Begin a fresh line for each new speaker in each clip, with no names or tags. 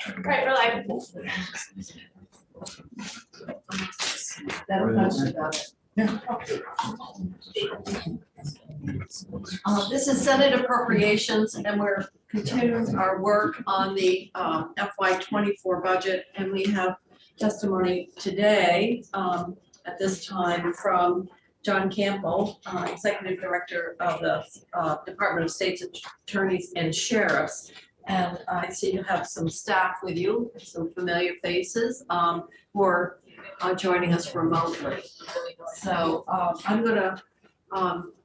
Right, really. This is Senate Appropriations, and we're continuing our work on the FY24 budget, and we have testimony today at this time from John Campbell, Executive Director of the Department of State's Attorneys and Sheriffs. And I see you have some staff with you, some familiar faces who are joining us remotely. So I'm going to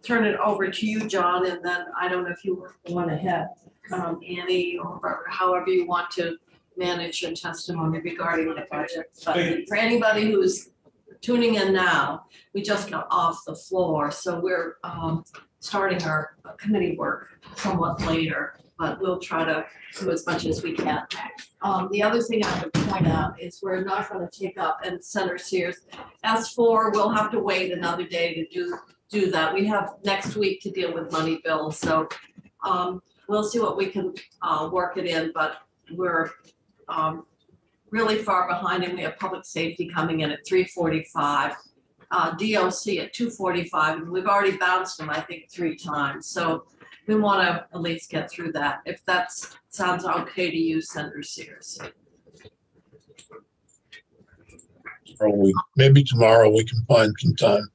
turn it over to you, John, and then I don't know if you want to have Annie or however you want to manage your testimony regarding the budget. But for anybody who's tuning in now, we just got off the floor, so we're starting our committee work somewhat later, but we'll try to do as much as we can. The other thing I would point out is we're not going to take up, and Senator Sears asked for, we'll have to wait another day to do that. We have next week to deal with money bills, so we'll see what we can work it in, but we're really far behind, and we have public safety coming in at 3:45, DOC at 2:45, and we've already bounced them, I think, 3 times. So we want to at least get through that. If that sounds okay to you, Senator Sears.
Maybe tomorrow we can find some time.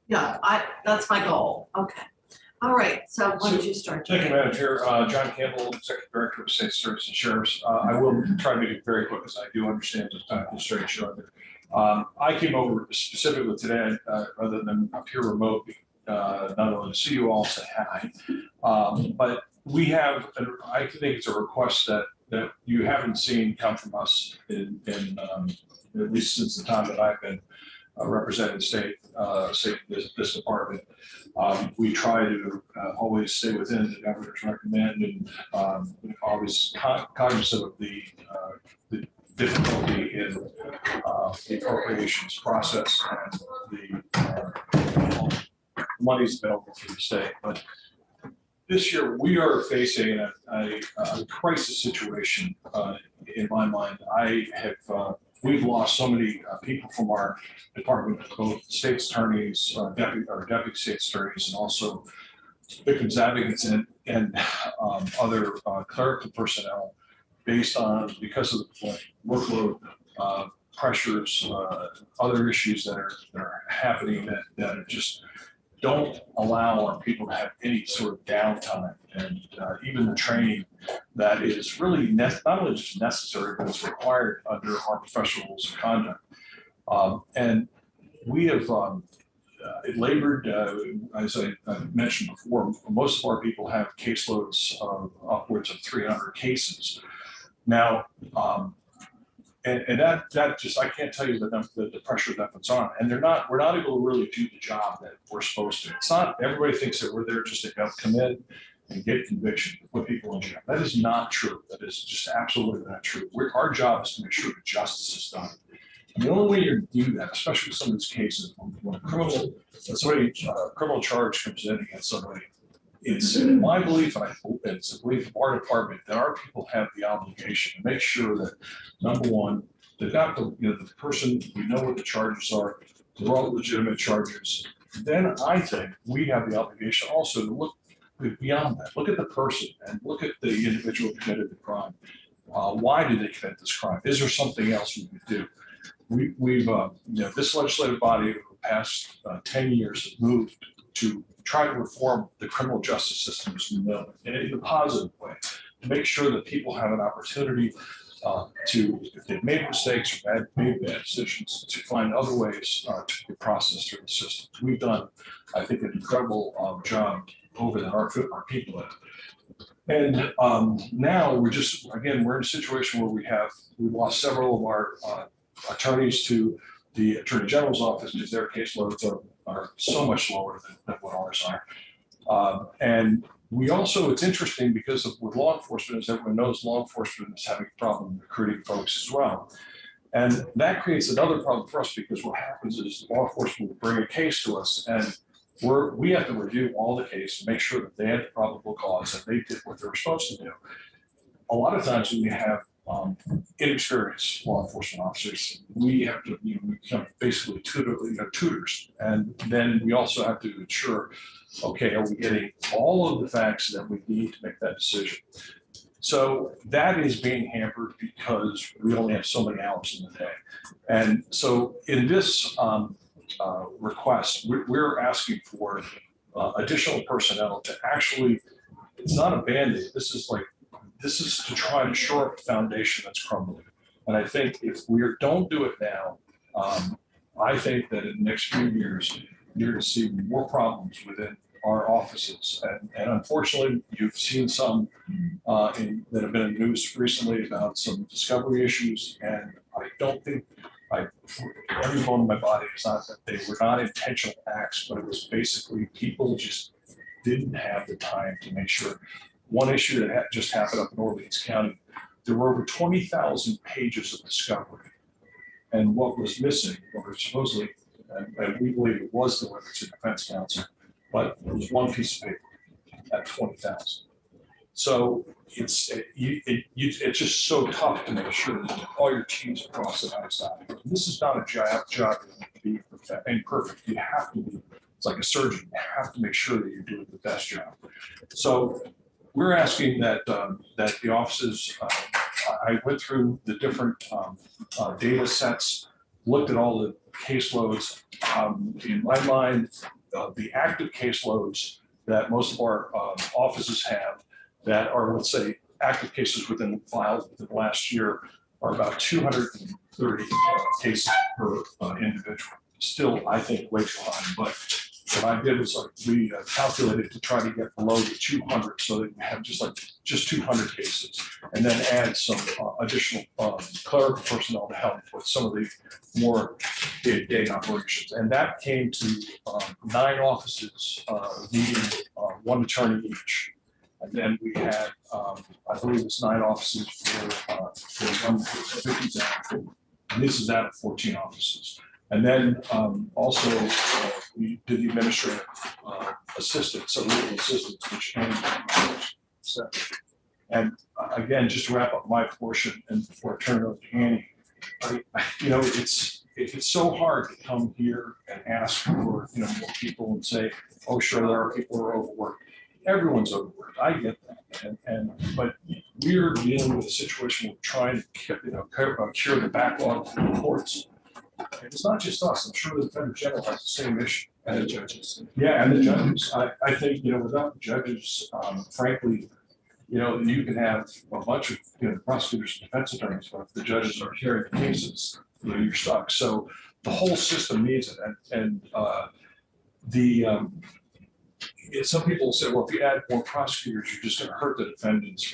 Yeah, that's my goal. Okay. All right. So why don't you start?
Thank you, Madam Chair. John Campbell, Executive Director of State Attorneys and Sheriffs. I will try to make it very quick because I do understand the time constraints. I came over specifically today rather than appear remote, not only to see you all, say hi, but we have, I think it's a request that you haven't seen come from us in at least since the time that I've been representing this department. We try to always stay within the governor's recommend, and always cognizant of the difficulty in the appropriations process and the monies available to the state. But this year we are facing a crisis situation. In my mind, we've lost so many people from our department, both state's attorneys, deputy state's attorneys, and also victims advocates and other clerical personnel, because of the workload pressures, other issues that are happening that just don't allow our people to have any sort of downtime, and even the training that is really not only just necessary, but it's required under our professional rules of conduct. And we have labored, as I mentioned before, most of our people have caseloads of upwards of 300 cases. Now, and that just, I can't tell you the pressure that puts on, and we're not able to really do the job that we're supposed to. It's not, everybody thinks that we're there just to come in and get conviction, put people in jail. That is not true. That is just absolutely not true. Our job is to make sure that justice is done. And the only way you do that, especially with some of these cases, when a criminal charge comes in against somebody, it's my belief, and it's a belief of our department, that our people have the obligation to make sure that, number one, they've got the person, we know what the charges are, they're all legitimate charges. Then I think we have the obligation also to look beyond that. Look at the person and look at the individual who committed the crime. Why did they commit this crime? Is there something else we could do? We've this legislative body over the past 10 years has moved to try to reform the criminal justice system as we know it, in a positive way, to make sure that people have an opportunity to, if they've made mistakes or made bad decisions, to find other ways to be processed through the system. We've done, I think, an incredible job over that, our people have. And now we're in a situation where we've lost several of our attorneys to the Attorney General's office because their caseloads are so much lower than what ours are. And we also, it's interesting because with law enforcement, as everyone knows, law enforcement is having a problem recruiting folks as well. And that creates another problem for us, because what happens is law enforcement will bring a case to us, and we have to review all the case and make sure that they had the probable cause and they did what they were supposed to do. A lot of times when you have inexperienced law enforcement officers. We have to, we become basically tutors. And then we also have to ensure, okay, are we getting all of the facts that we need to make that decision? So that is being hampered because we only have so many hours in the day. And so in this request, we're asking for additional personnel to actually, it's not a Band-Aid, this is to try to shore up a foundation that's crumbling. And I think if we don't do it now, I think that in the next few years, you're going to see more problems within our offices. And unfortunately, you've seen some that have been in the news recently about some discovery issues. And I don't think, every bone in my body is not that they were not intentional acts, but it was basically people just didn't have the time to make sure. One issue that just happened up in Orleans County, there were over 20,000 pages of discovery. And what was missing, or supposedly, and we believe it was delivered to defense counsel, but it was one piece of paper at 20,000. So it's just so tough to make sure that all your teams across the side. This is not a job to be perfect. You have to be, it's like a surgeon, you have to make sure that you're doing the best job. So we're asking that that the offices, I went through the different data sets, looked at all the caseloads. In my mind, the active caseloads that most of our offices have that are, let's say, active cases within files within the last year are about 230 cases per individual. Still, I think, way too high, but what I did was we calculated to try to get below the 200 so that we have just 200 cases, and then add some additional clerical personnel to help with some of the more day-to-day operations. And that came to 9 offices needing 1 attorney each. And then we had, I believe it's 9 offices for 150 Act, and this is out of 14 offices. And then also we did the administrative assistance, so legal assistance, which and again, just to wrap up my portion, and before I turn it over to Annie, it's so hard to come here and ask for more people and say, oh sure, there are people who are overworked. Everyone's overworked. I get that, but we're dealing with a situation where we're trying to cure the backlog of the courts. And it's not just us. I'm sure the Attorney General has the same issue. And the judges. Yeah, and the judges. I think, without the judges, frankly, you can have a bunch of prosecutors and defense attorneys, but if the judges are hearing the cases, you're stuck. So the whole system needs it. And some people say, well, if you add more prosecutors, you're just going to hurt the defendants.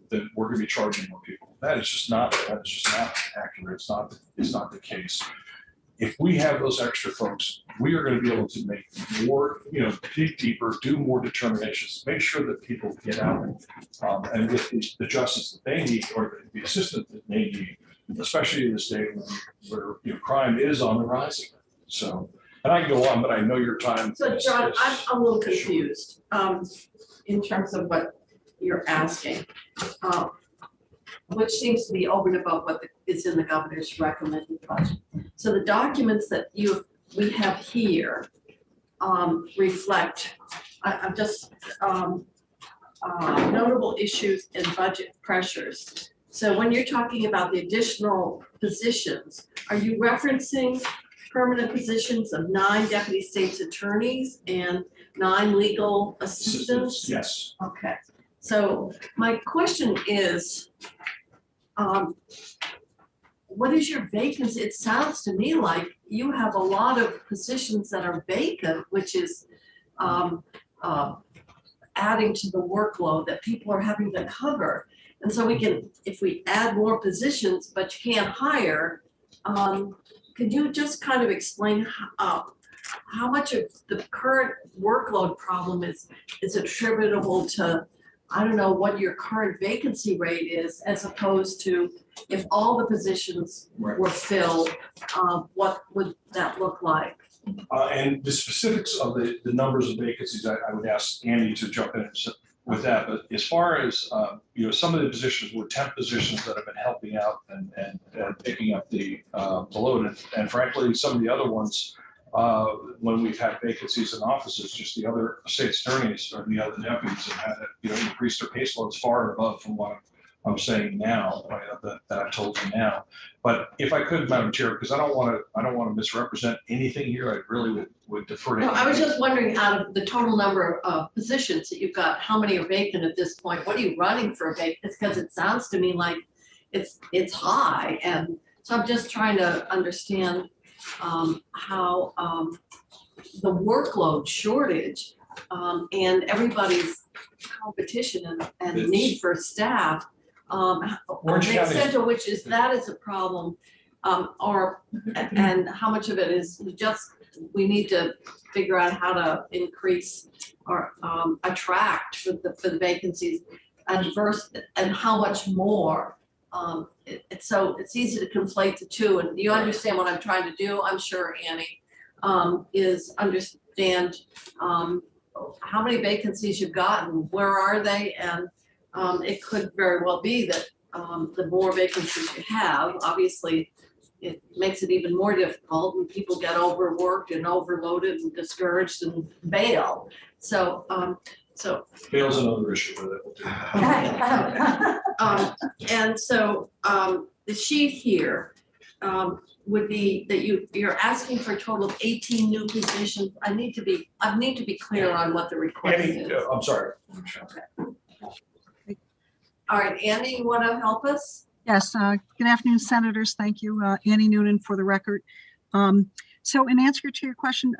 Then we're going to be charging more people. That is just not accurate. It's not the case. If we have those extra folks, we are going to be able to make more, dig deeper, do more determinations, make sure that people get out and get the justice that they need, or the assistance that they need, especially in this day where crime is on the rise. So, and I can go on, but I know your time.
So, John, I'm a little confused in terms of what you're asking, which seems to be over and above what is in the governor's recommended budget. So the documents that we have here reflect notable issues and budget pressures. So when you're talking about the additional positions, are you referencing permanent positions of 9 deputy state's attorneys and 9 legal assistants?
Yes.
Okay. So my question is, what is your vacancy? It sounds to me like you have a lot of positions that are vacant, which is adding to the workload that people are having to cover. And so we can, if we add more positions, but you can't hire, could you just kind of explain how much of the current workload problem is attributable to, I don't know what your current vacancy rate is, as opposed to if all the positions were filled, what would that look like?
And the specifics of the numbers of vacancies, I would ask Andy to jump in with that. But as far as, some of the positions were temp positions that have been helping out and picking up the load. And frankly, some of the other ones, when we've had vacancies in offices, just the other state attorneys or the other deputies have had to, increase their caseloads far and above from what I'm saying now, that I've told you now. But if I could, Madam Chair, because I don't want to misrepresent anything here, I really would defer to.
No, I was just wondering, out of the total number of positions that you've got, how many are vacant at this point? What are you running for vacant? Because it sounds to me like it's high, and so I'm just trying to understand how the workload shortage and everybody's competition and need for staff. The extent to which that is a problem, and how much of it is we need to figure out how to increase or attract for the vacancies, and how much more. It's easy to conflate the two, and you understand what I'm trying to do, I'm sure, Annie, is understand how many vacancies you've gotten, where are they, and it could very well be that the more vacancies you have, obviously, it makes it even more difficult, and people get overworked and overloaded and discouraged and bail. So
Bail's another issue with it.
And so the sheet here would be that you're asking for a total of 18 new positions. I need to be clear on what the request is.
I'm sorry.
Okay. All right, Andy, you want to help us?
Yes, good afternoon, Senators. Thank you, Annie Noonan, for the record. So in answer to your question,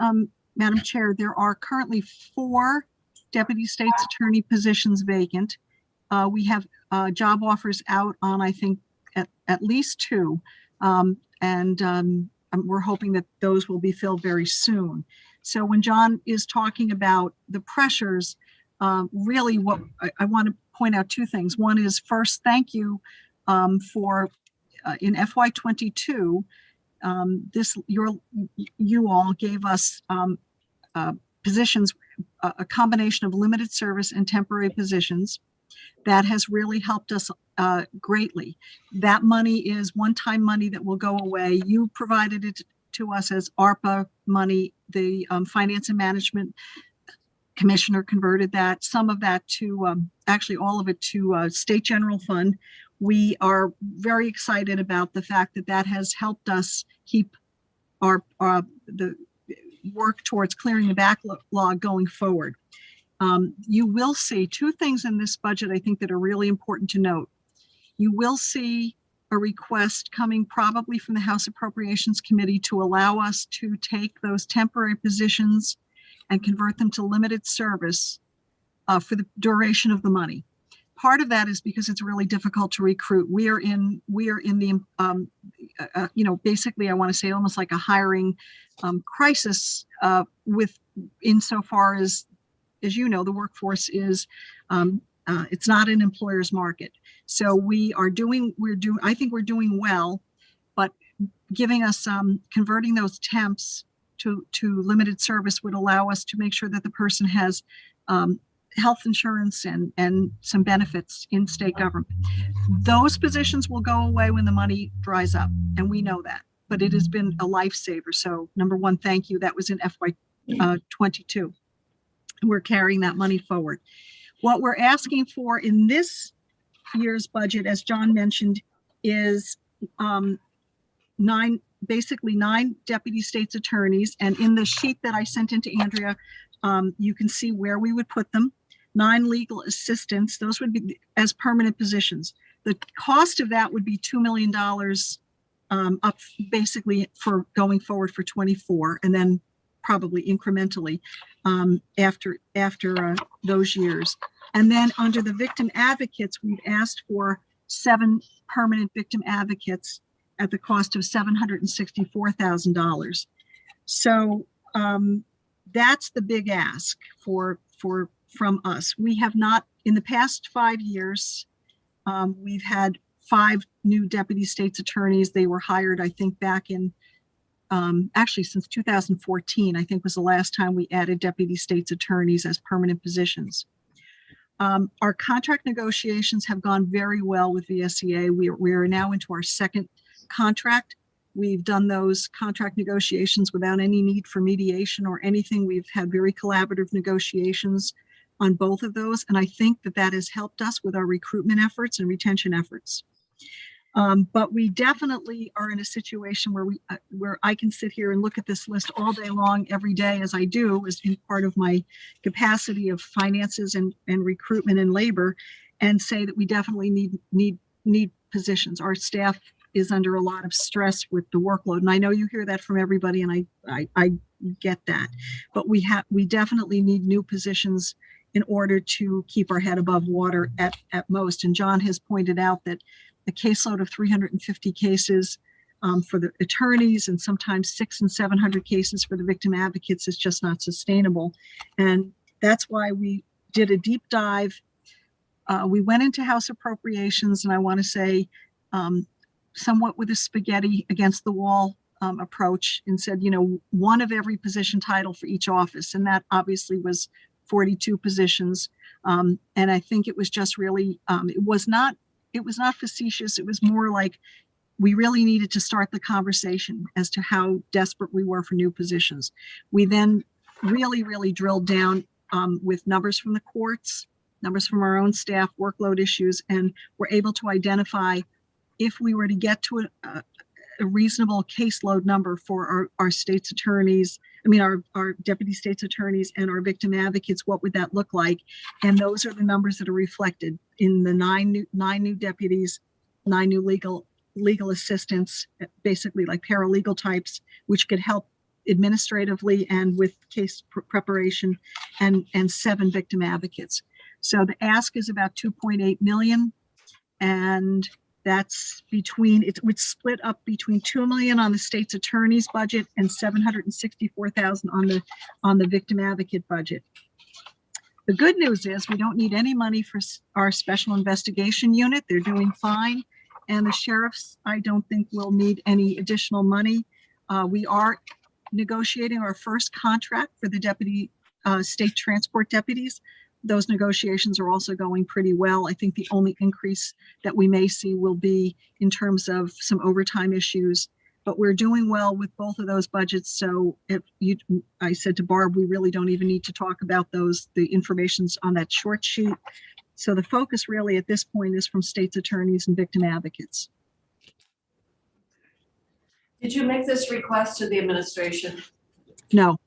Madam Chair, there are currently 4 Deputy State's Attorney positions vacant. We have job offers out on, I think, at least 2, and we're hoping that those will be filled very soon. So when John is talking about the pressures, really what I want to point out 2 things. One is, first, thank you for in FY22, you all gave us positions, a combination of limited service and temporary positions that has really helped us greatly. That money is one-time money that will go away. You provided it to us as ARPA money. The Finance and Management Commissioner converted that, some of that to, actually all of it to State General Fund. We are very excited about the fact that that has helped us keep the work towards clearing the backlog going forward. You will see 2 things in this budget, I think, that are really important to note. You will see a request coming probably from the House Appropriations Committee to allow us to take those temporary positions and convert them to limited service for the duration of the money. Part of that is because it's really difficult to recruit. We are in the, basically, I want to say almost like a hiring crisis with insofar as you know, the workforce is, it's not an employer's market. So I think we're doing well, but giving us, converting those temps to limited service would allow us to make sure that the person has health insurance and some benefits in state government. Those positions will go away when the money dries up, and we know that, but it has been a lifesaver. So number 1, thank you. That was in FY22. We're carrying that money forward. What we're asking for in this year's budget, as John mentioned, is 9 deputy state's attorneys. And in the sheet that I sent into Andrea, you can see where we would put them. 9 legal assistants, those would be as permanent positions. The cost of that would be $2 million up basically for going forward for 24, and then probably incrementally after those years. And then under the victim advocates, we've asked for 7 permanent victim advocates at the cost of $764,000. So that's the big ask from us. We have not, in the past 5 years, we've had 5 new deputy state's attorneys. They were hired, I think, back in, actually since 2014, I think was the last time we added deputy state's attorneys as permanent positions. Our contract negotiations have gone very well with VSEA. We are now into our second contract. We've done those contract negotiations without any need for mediation or anything. We've had very collaborative negotiations on both of those. And I think that that has helped us with our recruitment efforts and retention efforts. But we definitely are in a situation where I can sit here and look at this list all day long, every day, as I do, as in part of my capacity of finances and recruitment and labor, and say that we definitely need positions. Our staff is under a lot of stress with the workload, and I know you hear that from everybody, and I get that. But we definitely need new positions in order to keep our head above water at most. And John has pointed out that a caseload of 350 cases for the attorneys and sometimes 600 and 700 cases for the victim advocates is just not sustainable. And that's why we did a deep dive. We went into House Appropriations, and I want to say somewhat with a spaghetti against the wall approach, and said, one of every position title for each office. And that obviously was 42 positions. And I think it was just really, it was not facetious. It was more like we really needed to start the conversation as to how desperate we were for new positions. We then really, really drilled down with numbers from the courts, numbers from our own staff, workload issues, and were able to identify if we were to get to a reasonable caseload number for our state's attorneys, our deputy state's attorneys and our victim advocates, what would that look like? And those are the numbers that are reflected in the nine new deputies, 9 new legal assistants, basically like paralegal types, which could help administratively and with case preparation, and 7 victim advocates. So the ask is about 2.8 million, and that's it would split up between 2 million on the state's attorney's budget and 764,000 on the victim advocate budget. The good news is we don't need any money for our special investigation unit. They're doing fine. And the sheriffs, I don't think, will need any additional money. We are negotiating our first contract for the deputy state transport deputies. Those negotiations are also going pretty well. I think the only increase that we may see will be in terms of some overtime issues, but we're doing well with both of those budgets. So I said to Barb, we really don't even need to talk about those. The information's on that short sheet. So the focus really at this point is from state's attorneys and victim advocates.
Did you make this request to the administration?
No.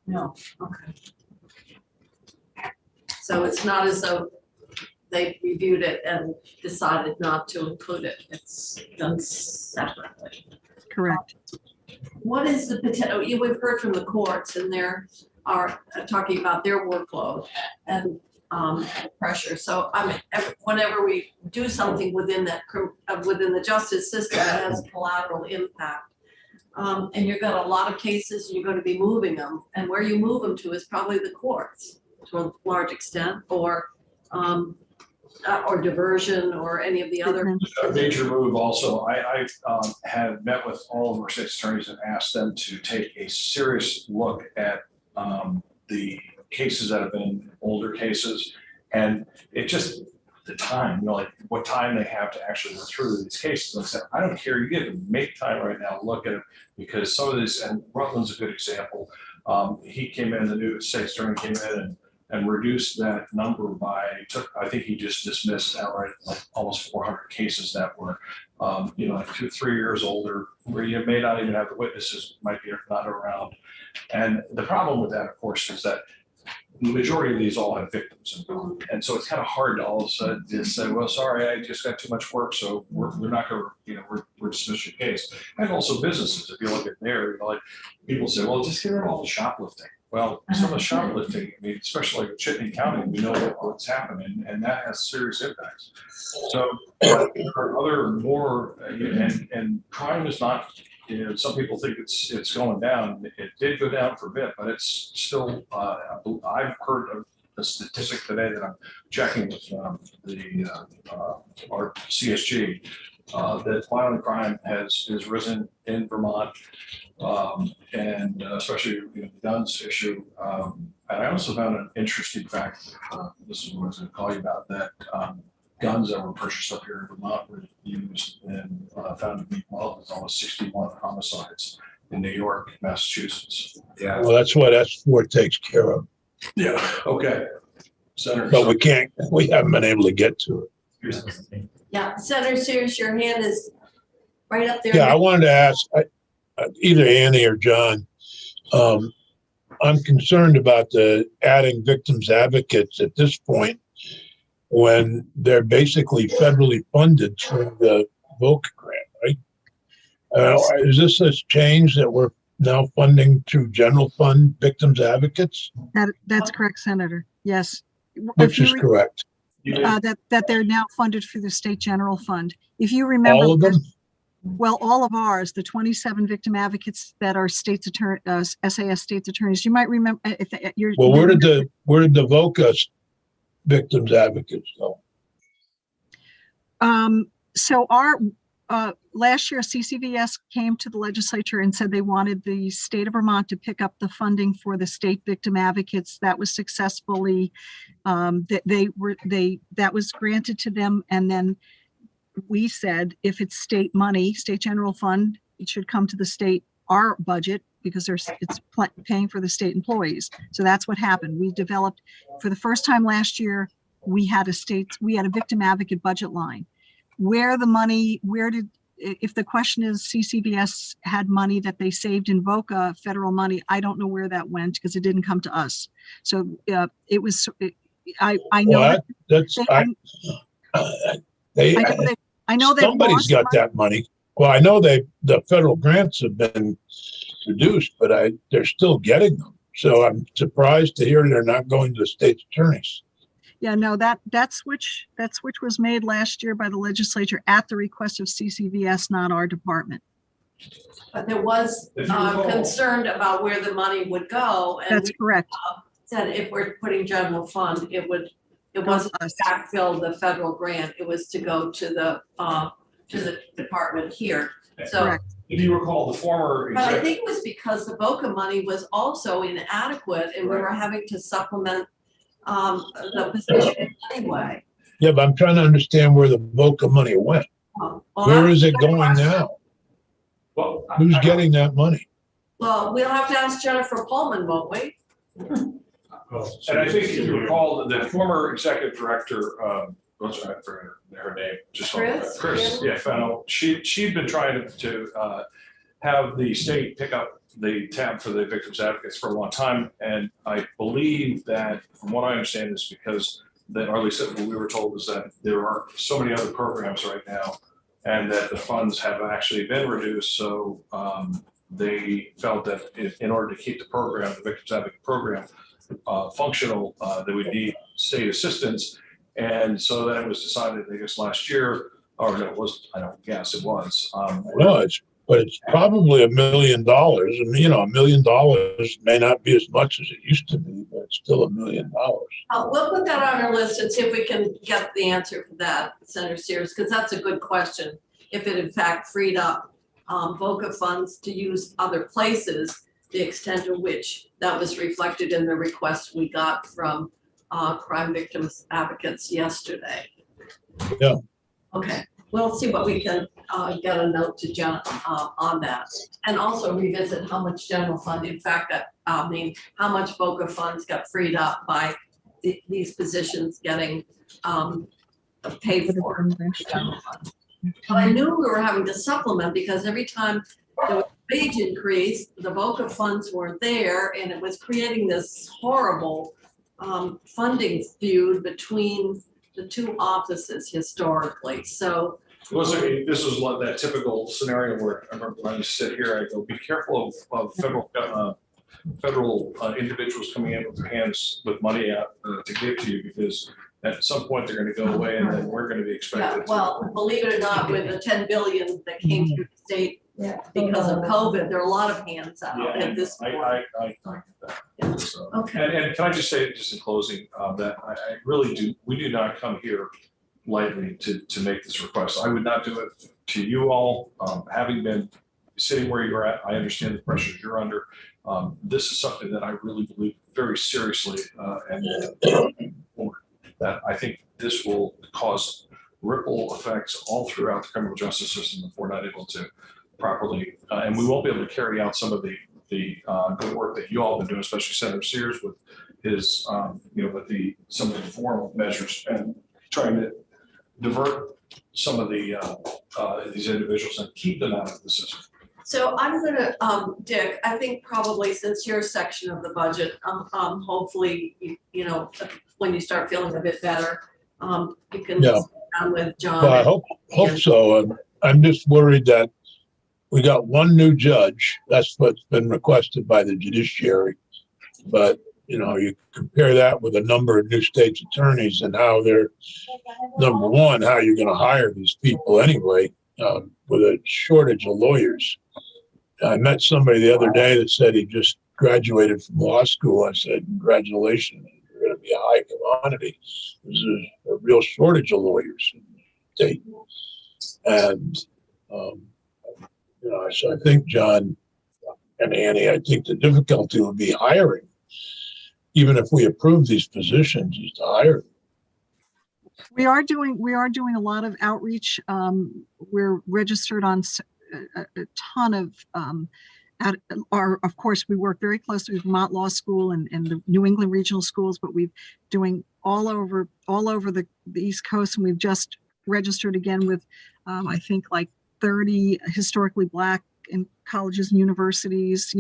No, okay. So it's not as though they reviewed it and decided not to include it. It's done separately.
Correct.
What is the potential? We've heard from the courts, and they are talking about their workload and pressure. So whenever we do something within the justice system, that has collateral impact. And you've got a lot of cases, and you're going to be moving them, and where you move them to is probably the courts to a large extent, or diversion, or any of the other.
A major move also, I have met with all of our state attorneys and asked them to take a serious look at the cases that have been older cases, and it just, the time, like what time they have to actually go through these cases. And I said, I don't care, you get to make time right now, look at it, because some of these, and Rutland's a good example. He came in, the new state attorney came in and reduced that number by, I think he just dismissed outright like almost 400 cases that were, like 2 or 3 years older, where you may not even have the witnesses, might be not around. And the problem with that, of course, is that the majority of these all have victims involved. And so it's kind of hard to all of a sudden just say, well, sorry, I just got too much work, so we're not going to, we're dismiss your case. And also businesses, if you look at there, like people say, well, just get rid of all the shoplifting. Well, some of the shoplifting, especially like Chittenden County, we know what's happening, and that has serious impacts. So there are other more, and crime is not, some people think it's going down. It did go down for a bit, but it's still, I've heard of a statistic today that I'm checking with our CSG, that violent crime has risen in Vermont, and especially the guns issue. And I also found an interesting fact. This is what I was going to call you about, that guns that were purchased up here in Vermont were used and found to be involved with almost 61 homicides in New York, Massachusetts. Yeah.
Well, that's what S4 takes care of,
Yeah. Okay. Senator.
but we haven't been able to get to it.
Yeah, Senator Sears, your hand is right up there.
Yeah, I wanted to ask either Annie or John. I'm concerned about the adding victims advocates at this point when they're basically federally funded through the VOCA grant, right? Is this a change that we're now funding through general fund victims advocates?
That's correct, Senator. Yes.
Which is correct.
That they're now funded through the state general fund. If you remember,
All of them?
Well, all of ours, the 27 victim advocates that are states attorney, SAS states attorneys. You might remember.
Well, where did the VOCA victims advocates go?
So our last year, CCVS came to the legislature and said they wanted the state of Vermont to pick up the funding for the state victim advocates. That was successfully that was granted to them, and then we said if it's state money, state general fund, it should come to the state, our budget, because it's paying for the state employees. So that's what happened. We developed, for the first time last year, we had a victim advocate budget line. Where the money, if the question is CCVS had money that they saved in VOCA, federal money, I don't know where that went because it didn't come to us. So it was, I know
Well,
I know that
somebody's got that money. Well, I know the federal grants have been reduced, but they're still getting them. So I'm surprised to hear they're not going to the state attorneys.
Yeah, no, that switch was made last year by the legislature at the request of CCVS, not our department.
But there was concern about where the money would go. And
that's correct.
Said if we're putting general fund, it wasn't to backfill the federal grant. It was to go to the department here. So,
correct.
If you recall, the former
but I think it was because the VOCA money was also inadequate, and we were having to supplement the position anyway.
Yeah, but I'm trying to understand where the VOCA money went. Where is it going now?
Well,
who's getting that money?
Well, we'll have to ask Jennifer Pullman, won't we?
And I think if you recall, the former executive director, what's her name? Just Chris. Yeah, Fennell. She'd been trying to have the state pick up the tab for the victims advocates for a long time, and I believe that, from what I understand, is because that, or at least what we were told, is that there are so many other programs right now, and that the funds have actually been reduced. So they felt that in order to keep the program, the victims advocate program, functional, they would need state assistance. And so then it was decided, I guess, last year, or no, it was, I don't guess it was.
No, but it's probably $1 million. And, $1 million may not be as much as it used to be, but it's still $1 million.
We'll put that on our list and see if we can get the answer for that, Senator Sears, because that's a good question. If it in fact freed up VOCA funds to use other places, the extent to which that was reflected in the request we got from crime victims advocates yesterday.
Yeah.
Okay, we'll see what we can get a note to Jen on that, and also revisit how much general fund, in fact, how much VOCA funds got freed up by these positions getting paid for. But I knew we were having to supplement because every time there was a wage increase, the VOCA funds weren't there, and it was creating this horrible funding feud between the two offices historically. So
this was that typical scenario where I remember when I sit here, I go, be careful of federal individuals coming in with their hands with money out to give to you, because at some point they're going to go away, and then we're going to be expected.
Yeah, well, believe it or not, with the 10 billion that came through the state because of COVID, there are a lot of hands out at this point.
I get that.
Yeah.
So,
okay.
And can I just say, just in closing, that I really do, we do not come here lightly to make this request. I would not do it to you all. Having been sitting where you're at, I understand the pressures you're under. This is something that I really believe very seriously, and that I think this will cause ripple effects all throughout the criminal justice system if we're not able to properly, and we won't be able to carry out some of the good work that you all have been doing, especially Senator Sears with his, with some of the formal measures and trying to divert some of these individuals and keep them out of the system.
So I'm gonna, Dick, I think probably since your section of the budget, hopefully, when you start feeling a bit better, you can
Yeah.
sit down with John.
Well, I hope so. I'm just worried that we got one new judge. That's what's been requested by the judiciary. But, you compare that with a number of new state's attorneys and how they're, number one, how you're going to hire these people anyway, with a shortage of lawyers. I met somebody the other day that said he just graduated from law school. I said, congratulations, you're going to be a high commodity. There's a real shortage of lawyers in the state. And, so I think, John and Annie, I think the difficulty would be hiring. Even if we approve these positions, is to hire them.
We are doing a lot of outreach. We're registered on a ton of of course, we work very closely with Vermont Law School and the New England regional schools, but we're doing all over the East Coast, and we've just registered again with I think like 30 historically Black in colleges and universities.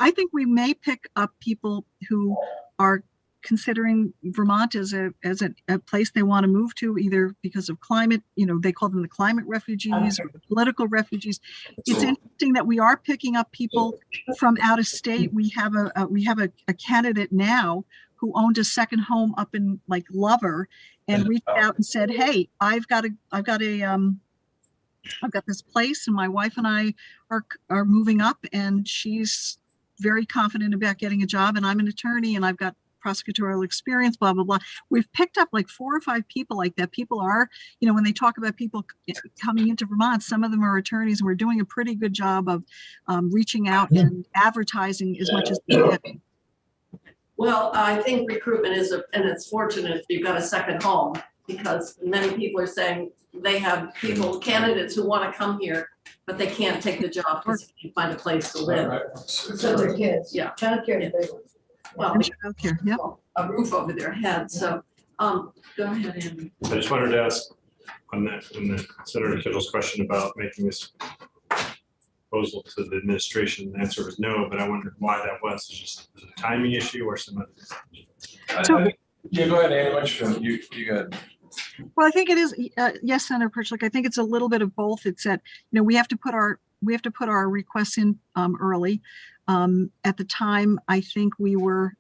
I think we may pick up people who are considering Vermont as a place they want to move to, either because of climate, they call them the climate refugees or the political refugees. It's interesting that we are picking up people from out of state. We have a candidate now who owned a second home up in like Lover and reached out and said, "Hey, I've got this place and my wife and I are moving up, and she's very confident about getting a job, and I'm an attorney and I've got prosecutorial experience, blah, blah, blah." We've picked up like 4 or 5 people like that. People are, when they talk about people coming into Vermont, some of them are attorneys, and we're doing a pretty good job of reaching out and advertising as much as we can.
Well, I think recruitment and it's fortunate if you've got a second home, because many people are saying they have candidates who want to come here, but they can't take the job because they can't find a place to live.
Right.
So their kids.
Yeah.
Childcare is a big one.
Well,
Childcare, yeah.
a roof over their head. So, go ahead, Andy.
I just wanted to ask on the Senator Kittle's question about making this proposal to the administration. The answer was no, but I wondered why that was. Is it just a timing issue or some other?
Yeah, go ahead, Annie. Why don't you go ahead.
Well, I think it is. Yes, Senator Perchlik. I think it's a little bit of both. It's that we have to put our requests in early. At the time, I think we were,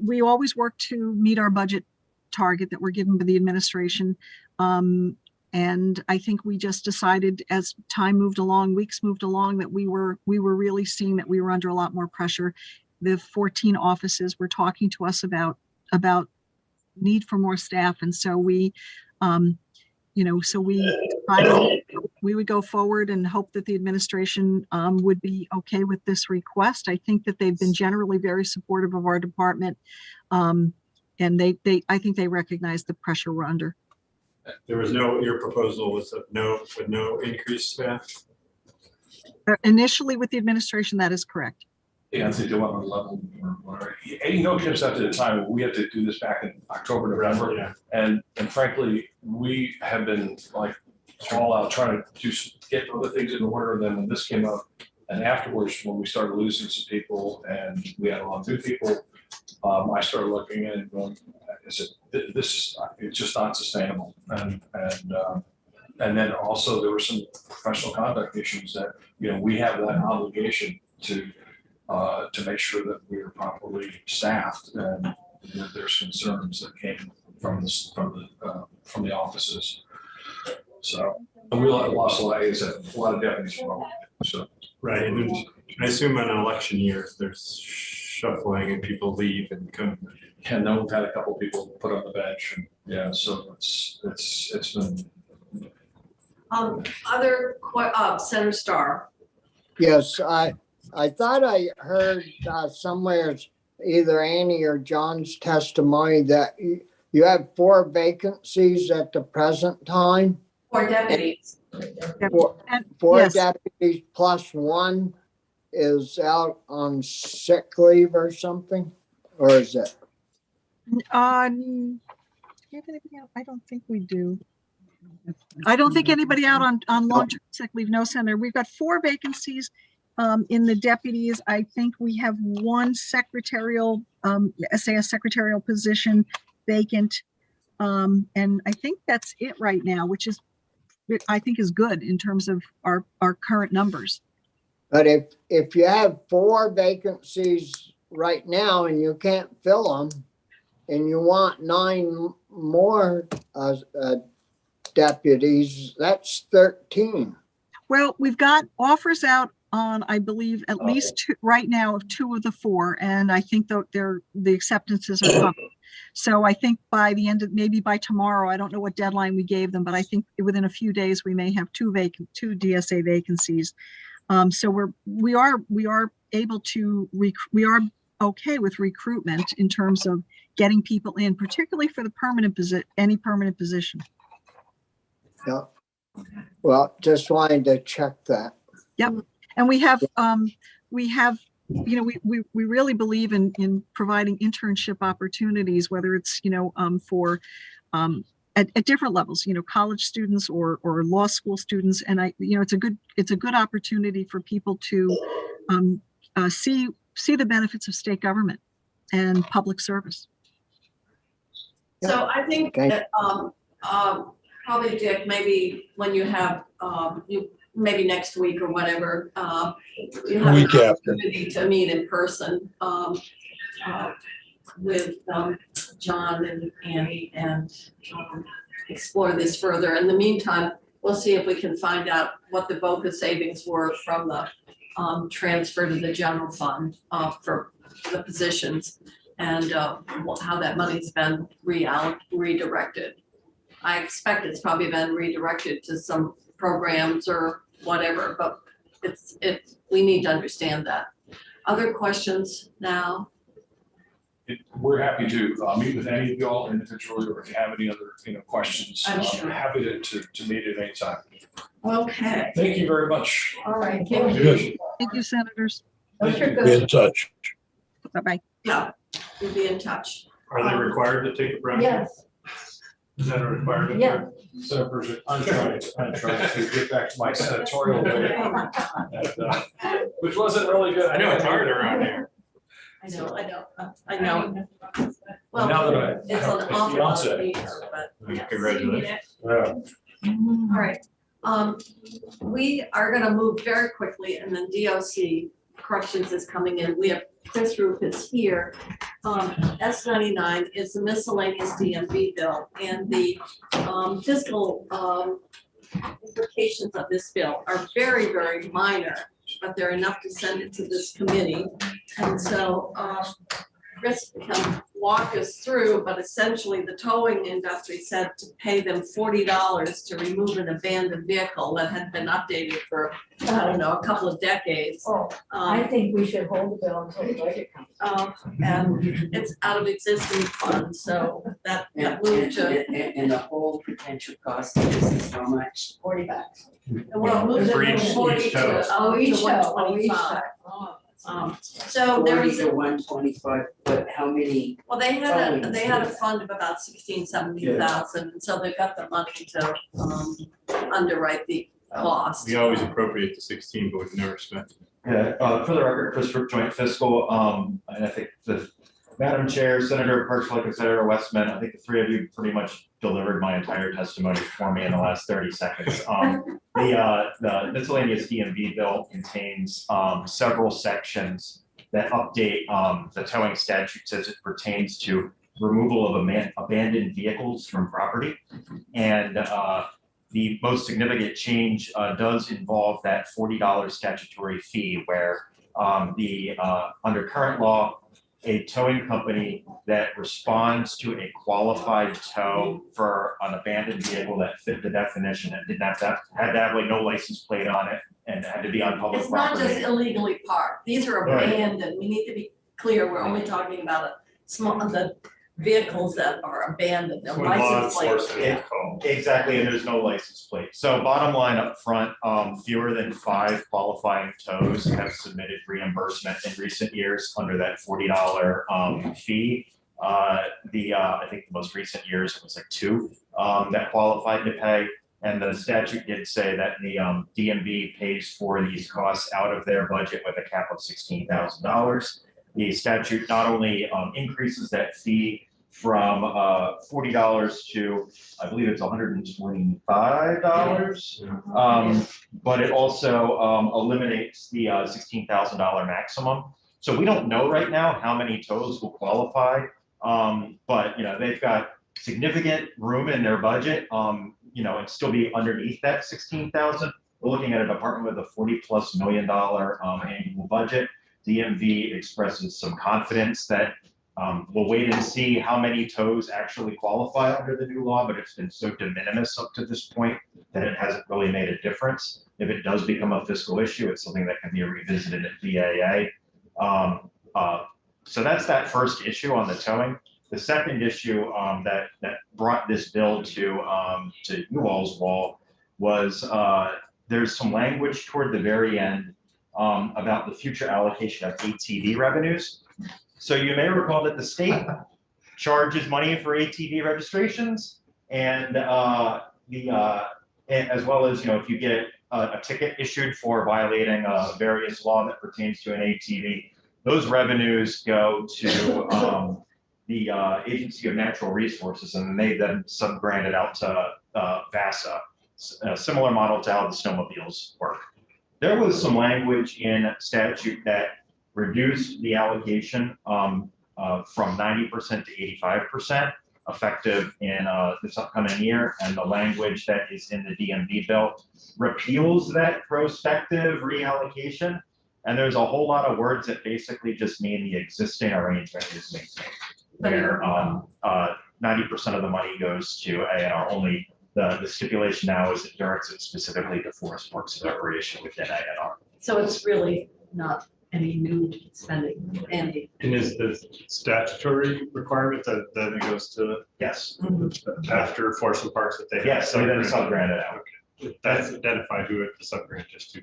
we always work to meet our budget target that we're given by the administration. And I think we just decided as time moved along, weeks moved along, that we were really seeing that we were under a lot more pressure. The 14 offices were talking to us about need for more staff. And so we decided we would go forward and hope that the administration would be okay with this request. I think that they've been generally very supportive of our department. And I think they recognize the pressure we're under.
There was your proposal was with no increased staff?
Initially with the administration, that is correct.
Yeah, they do on a level or whatever. It comes up to the time we had to do this back in October, November.
Yeah.
And frankly, we have been like all out trying to get other things in order. Then when this came up, and afterwards, when we started losing some people and we had a lot of new people, I started looking at it and going, it's just not sustainable. And then also there were some professional conduct issues that, we have that obligation to make sure that we are properly staffed, and there's concerns that came from the offices. So, and we lost a lot of deputies. So
right, and I assume in an election year, there's shuffling and people leave and come.
And then we've had a couple people put on the bench, and yeah, so it's been.
Senator Starr.
Yes, I thought I heard somewhere, either Annie or John's testimony, that you have 4 vacancies at the present time.
4 deputies.
And
4
yes.
deputies plus 1 is out on sick leave or something, or is it?
Do you have anybody out? I don't think we do. I don't think anybody out on long-term sick leave, no, Senator. We've got 4 vacancies in the deputies. I think we have 1 secretarial, SAS secretarial position vacant. And I think that's it right now, which is, I think is good in terms of our current numbers.
But if you have 4 vacancies right now and you can't fill them, and you want 9 more deputies, that's 13.
Well, we've got offers out on, I believe, at least 2 right now of 2 of the 4, and I think that the acceptances are coming. So I think by the end of, maybe by tomorrow, I don't know what deadline we gave them, but I think within a few days we may have 2 DSA vacancies. So we are able to we are okay with recruitment in terms of getting people in, particularly for the any permanent position.
Yeah. Well, just wanted to check that.
Yep. And we have, you know, we really believe in providing internship opportunities, whether it's, you know, for at different levels, you know, college students or law school students. And you know, it's a good opportunity for people to see the benefits of state government and public service.
So I think that probably, Dick, maybe when you have maybe next week or whatever, you have
Week
an
after.
opportunity to meet in person with John and Annie and explore this further. In the meantime, we'll see if we can find out what the VOCA savings were from the transfer to the general fund for the positions, and how that money's been redirected. I expect it's probably been redirected to some programs or whatever, but we need to understand that. Other questions now?
We're happy to meet with any of y'all individually, or if you have any other questions,
I'm sure.
happy to meet at any time.
Okay,
Thank you very much.
all right.
Good.
Thank you, senators.
Thank you.
Be in touch.
Bye-bye.
Yeah, we'll be in touch.
Are they required to take a breath?
Yes,
Is that a requirement?
yeah.
So, I'm trying to get back to my senatorial day, and, which wasn't really good.
I know it's hard around here.
I know. Well,
Now that I
it's
have
an
a
awful lot of
fiance.
meetings, but. yes.
Congratulations.
Yeah.
All right, we are gonna move very quickly, and then DOC corrections is coming in. We have Chris Roof is here. S99 is the miscellaneous DMV bill, and the fiscal implications of this bill are very, very minor, but they're enough to send it to this committee. And so Chris can walk us through, but essentially the towing industry said to pay them $40 to remove an abandoned vehicle that had been updated for, I don't know, a couple of decades.
Oh, I think we should hold the bill until the budget comes.
And it's out of existing funds, so that moved to,
And the whole potential cost of this is how much?
$40.
well, moved
For
it
each-
from 40
each tow.
to
Each tow,
125.
Oh.
So there
40
was,
to 125, but how many?
well, they had a fund of about 16, 17,000, and so they've got the money to underwrite the cost.
We always appropriate the 16, but we've never spent.
Yeah, for the record, Chris for Joint Fiscal, and I think the Madam Chair, Senator Perchlik, and Senator Westman, I think the 3 of you pretty much delivered my entire testimony for me in the last 30 seconds. The miscellaneous DMV bill contains several sections that update the towing statutes as it pertains to removal of abandoned vehicles from property. And the most significant change does involve that $40 statutory fee, where under current law, a towing company that responds to a qualified tow for an abandoned vehicle that fit the definition and didn't have to, had to have like no license plate on it and had to be on public
It's not
property.
just illegally parked. These are
Right.
abandoned. We need to be clear. We're only talking about the vehicles that are abandoned, the
When law
license plate.
enforcement is called.
Exactly, and there's no license plate. So bottom line up front, fewer than 5 qualifying tows have submitted reimbursement in recent years under that $40 fee. I think the most recent years it was like 2 that qualified to pay. And the statute did say that the DMV pays for these costs out of their budget with a cap of $16,000. The statute not only increases that fee from $40 to, I believe it's $125, but it also eliminates the $16,000 maximum. So we don't know right now how many tows will qualify, but they've got significant room in their budget, and still be underneath that 16,000. We're looking at a department with a $40+ million annual budget. DMV expresses some confidence that we'll wait and see how many tows actually qualify under the new law, but it's been so de minimis up to this point that it hasn't really made a difference. If it does become a fiscal issue, it's something that can be revisited at VAA. So that's that first issue on the towing. The second issue that brought this bill to you all's wall was there's some language toward the very end about the future allocation of ATV revenues. So you may recall that the state charges money for ATV registrations, and as well as if you get a ticket issued for violating various law that pertains to an ATV, those revenues go to the Agency of Natural Resources, and they then sub-grant it out to VASA, a similar model to how the snowmobiles work. There was some language in statute that reduced the allocation from 90% to 85%, effective in this upcoming year. And the language that is in the DMV bill repeals that prospective reallocation. And there's a whole lot of words that basically just mean the existing arrangement is maintained, where 90% of the money goes to A&R. Only the stipulation now is it directs it specifically to Forest Works and Recreation within A&R.
So it's really not any new spending, Andy.
And is the statutory requirement that it goes to
Yes.
after Forest and Parks that they have?
Yes, so then sub-grant it out.
Okay. That's identified who the sub-grant is to.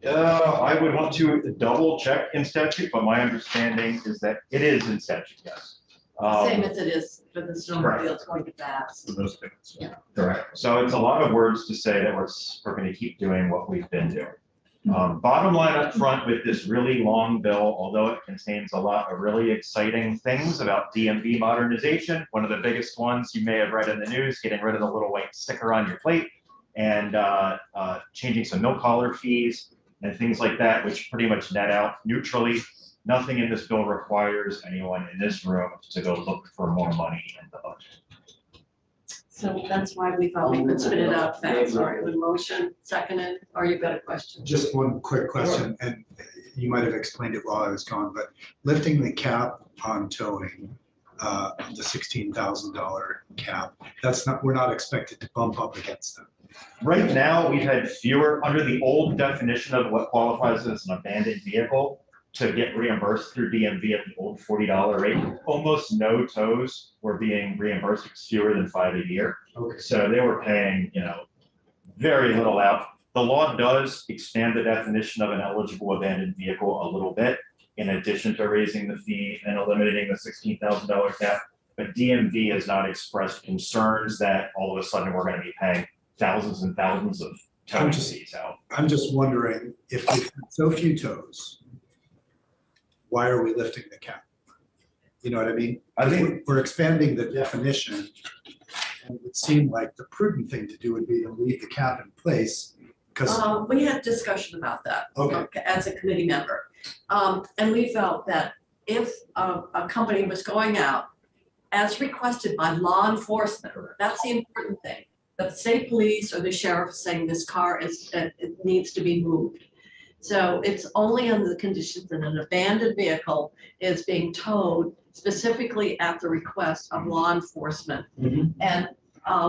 I would want to double check in statute, but my understanding is that it is in statute, yes.
Same as it is for the snowmobiles going to VAS.
For those things.
Yeah.
Correct. So it's a lot of words to say that we're going to keep doing what we've been doing. Bottom line up front with this really long bill, although it contains a lot of really exciting things about DMV modernization, one of the biggest ones you may have read in the news, getting rid of the little white sticker on your plate and changing some no collar fees and things like that, which pretty much net out neutrally. Nothing in this bill requires anyone in this room to go look for more money in the budget.
So that's why we thought we could spit it out fast. Sorry, with motion, seconded, or you've got a question?
Just one quick question, and you might have explained it while I was gone, but lifting the cap on towing, the $16,000 cap, we're not expected to bump up against them.
Right now, we've had fewer, under the old definition of what qualifies as an abandoned vehicle, to get reimbursed through DMV at the old $40 rate. Almost no tows were being reimbursed, fewer than 5 a year.
Okay.
So they were paying, very little out. The law does expand the definition of an eligible abandoned vehicle a little bit, in addition to raising the fee and eliminating the $16,000 cap. But DMV has not expressed concerns that all of a sudden we're going to be paying thousands and thousands of towing fees out.
I'm just wondering, if we've had so few tows, why are we lifting the cap? You know what I mean?
I think
We're expanding the definition, and it would seem like the prudent thing to do would be to leave the cap in place, because,
We had discussion about that.
Okay.
As a committee member. And we felt that if a company was going out as requested by law enforcement, that's the important thing. The state police or the sheriff saying this car it needs to be moved. So it's only under the conditions that an abandoned vehicle is being towed specifically at the request of law enforcement. And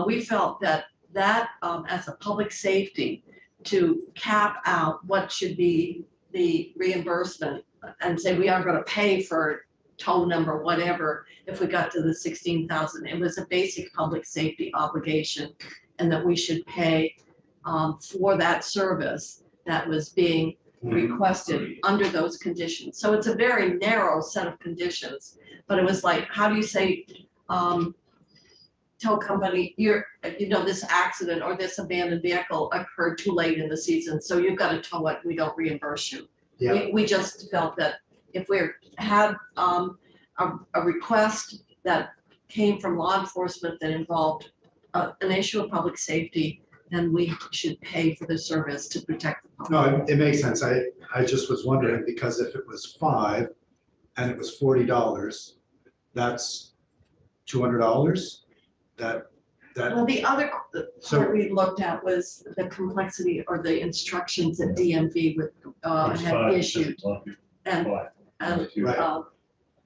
we felt that as a public safety, to cap out what should be the reimbursement and say we are going to pay for tow number, whatever, if we got to the 16,000, it was a basic public safety obligation, and that we should pay for that service that was being requested under those conditions. So it's a very narrow set of conditions, but it was like, how do you say, tow company, this accident or this abandoned vehicle occurred too late in the season, so you've got to tow it, we don't reimburse you.
Yeah.
We just felt that if we had a request that came from law enforcement that involved an issue of public safety, then we should pay for the service to protect the public.
No, it makes sense. I just was wondering, because if it was 5 and it was $40, that's $200. That
Well, the other
So-
part we looked at was the complexity or the instructions that DMV would had issued. And,
Right.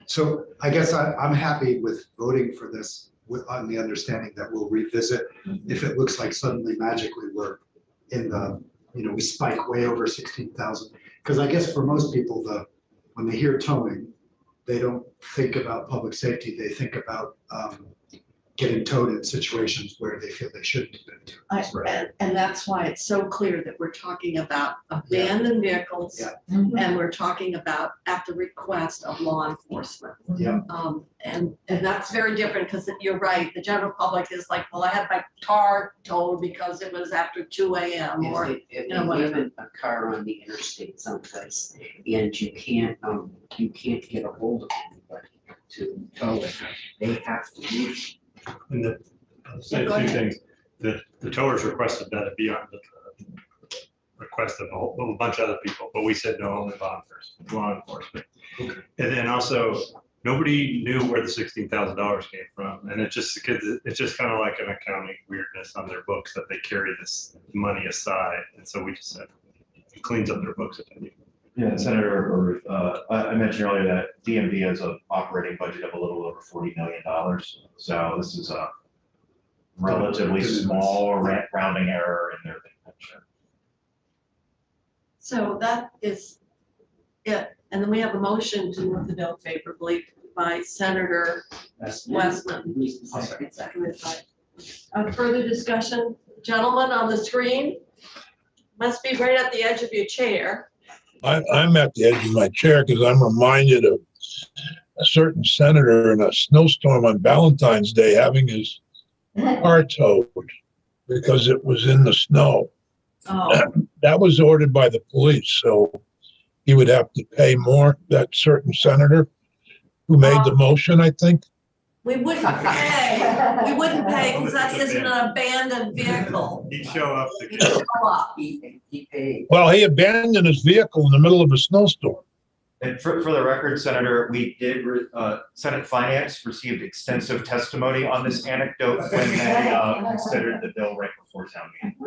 So I guess I'm happy with voting for this on the understanding that we'll revisit if it looks like suddenly magically we're in the, we spike way over 16,000. Because I guess for most people, when they hear towing, they don't think about public safety. They think about getting towed in situations where they feel they shouldn't have been towed.
and that's why it's so clear that we're talking about abandoned vehicles.
Yeah.
And we're talking about at the request of law enforcement.
Yeah.
And that's very different, because you're right, the general public is like, well, I had my car towed because it was after 2 a.m. or,
If
you know,
you
whatever.
have a car on the interstate someplace and you can't get a hold of anybody to tow it, they have to leave.
And I'll say a few things. The towers requested that it be on the request of a bunch of other people, but we said no, only law enforcement. And then also, nobody knew where the $16,000 came from, and it's just kind of like an accounting weirdness on their books that they carry this money aside, and so we just said it cleans up their books if anything.
Yeah, Senator, I mentioned earlier that DMV has an operating budget of a little over $40 million. So this is a relatively small rounding error in their big picture.
So that is it. And then we have a motion to move the bill favorably by Senator Westman. Seconded by. Further discussion, gentlemen on the screen, must be right at the edge of your chair.
I'm at the edge of my chair because I'm reminded of a certain senator in a snowstorm on Valentine's Day having his car towed because it was in the snow.
Oh,
That was ordered by the police, so he would have to pay more, that certain senator who made the motion, I think.
we wouldn't pay, because that isn't an abandoned vehicle.
He'd show up to
He'd
get
show up.
He paid.
Well, he abandoned his vehicle in the middle of a snowstorm.
And for the record, Senator, we did, Senate Finance received extensive testimony on this anecdote when they considered the bill right before town meeting.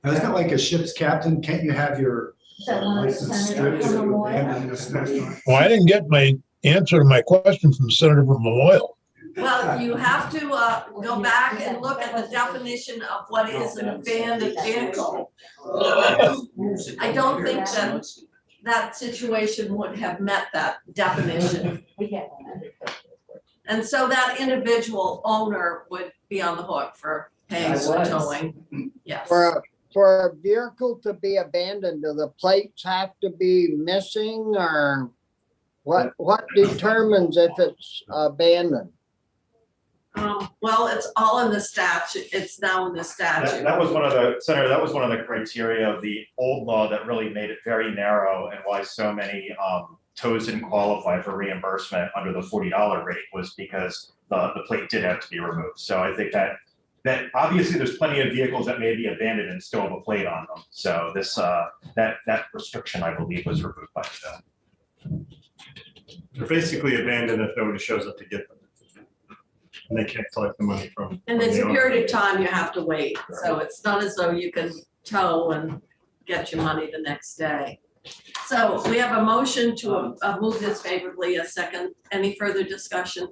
Now, isn't it like a ship's captain? Can't you have your license stripped if you abandon a snowstorm?
Well, I didn't get my answer to my question from Senator from Memorial.
Well, you have to go back and look at the definition of what is an abandoned vehicle. I don't think that situation would have met that definition. And so that individual owner would be on the hook for paying for towing. Yes.
For a vehicle to be abandoned, do the plates have to be missing, or what determines if it's abandoned?
Well, it's all in the statute. It's now in the statute.
That was one of the, Senator, that was one of the criteria of the old law that really made it very narrow, and why so many tows didn't qualify for reimbursement under the $40 rate was because the plate did have to be removed. So I think that obviously there's plenty of vehicles that may be abandoned and still have a plate on them. So this that restriction, I believe, was removed by the bill.
They're basically abandoned if nobody shows up to get them. And they can't collect the money from.
And it's a period of time you have to wait. So it's not as though you can tow and get your money the next day. So we have a motion to move this favorably, a second. Any further discussion?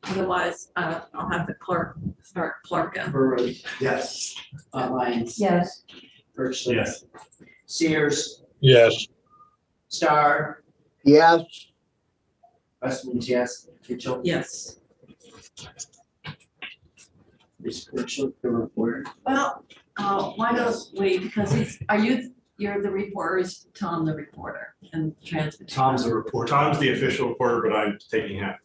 Otherwise, I'll have the clerk start clerking.
Burley,
Yes.
Lyons,
Yes,
Birchler.
Yes.
Sears,
Yes,
Star,
yes,
Westman's yes, Mitchell.
Yes.
Ms. Mitchell, the reporter.
Well, why don't we, because you're the reporter, is Tom the reporter and transit?
Tom's a reporter.
Tom's the official reporter, but I'm taking half.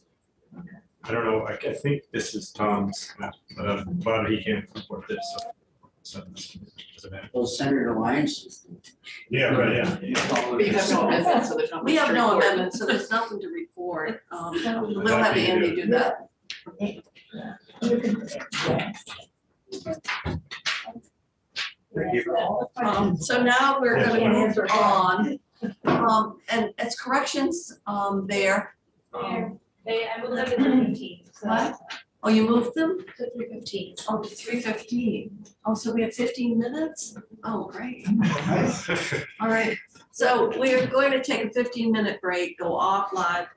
I don't know, I think this is Tom's, but he can't report this, so. Doesn't matter.
Well, Senator Lyons.
Yeah, right, yeah.
we have no amendments, so there's no.
We have no amendments, so there's nothing to report. We'll have Andy do that. So now we're gonna move on. And as corrections, there.
I moved them to 3:15.
What? Oh, you moved them?
To 3:15.
Oh, to 3:15. Oh, so we have 15 minutes? Oh, great. All right. So we're going to take a 15-minute break, go off live,